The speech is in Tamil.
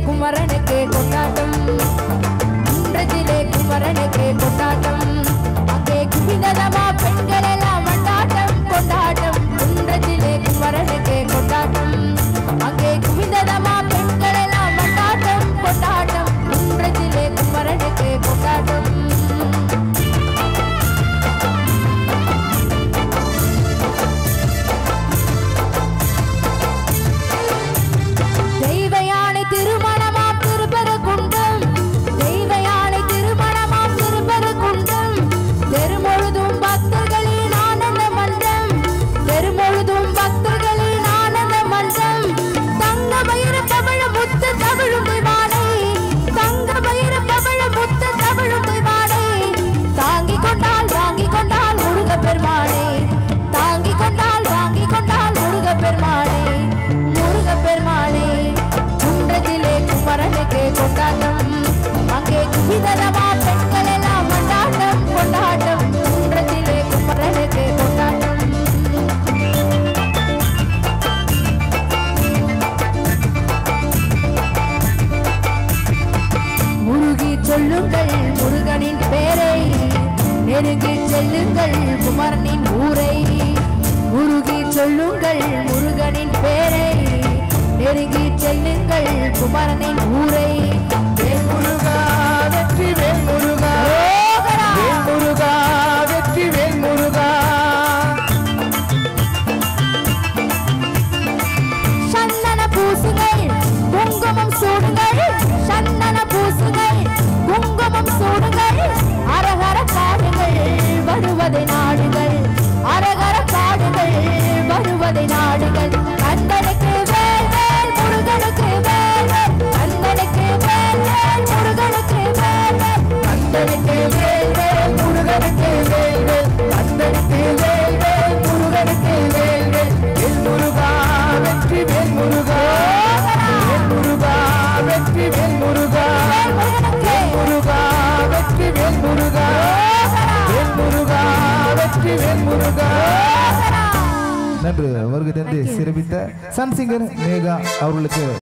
குமரனுக்கு கொண்டாட்டம் குன்றத்திலே குமரனுக்கு கொண்டாட்டம் அங்கே குவிந்ததமா பெண்கள் எல்லாம் கொண்டாட்டம் கொண்டாட்டம் குன்றத்திலே குமரனுக்கு கொண்டாட்டம் அங்கே குவிந்ததமா பெண்கள் எல்லாம் கொண்டாட்டம் கொண்டாட்டம் குன்றத்திலே குமரனுக்கு கொண்டாட்டம் கொண்டாட்டம் அங்கே குவிதலமா பெண்கள் எல்லாம் கொண்டாட்டம் கொண்டாட்டம் குன்றத்திலே குமரனுக்கு கொண்டாட்டம் முருகி சொல்லுங்கள் முருகனின் பேரை நெருங்கி செல்லுங்கள் குமரனின் ஊரை முருகி சொல்லுங்கள் முருகனின் பேரை நெருங்கி செல்லுங்கள் குமரனின் ஊரை வேல் முருகா வெற்றி வேல் முருகா வேல் முருகா வெற்றி வேல் முருகா சந்தன பூசுங்கள் குங்குமம் சூடுங்கள் சந்தன பூசுங்கள் குங்குமம் சூடுங்கள் அரகர பாடுங்கள் வருவதை நாடுகள் அரகர பாடுகள் வருவதை நாடுகள் கந்தனுக்கு வேல் வேல் முருகனுக்கு வேல் வேல் கந்தனுக்கு வேல் வேல் முருகனுக்கு வேல் வேல் கந்தனுக்கு வேல் வேல் முருகனுக்கு வேல் வேல் கந்தனுக்கு வேல் வேல் முருகனுக்கு வேல் வேல் வேல் முருகா வெற்றி வேல் முருகா வேல் முருகா வெற்றி வேல் முருகா வேல் முருகா வெற்றி வேல் முருகா வேல் முருகா வெற்றி வேல் முருகா நன்று வருகை தந்து சிறப்பித்த சன் சிங்கர் மேகா அவர்களுக்கு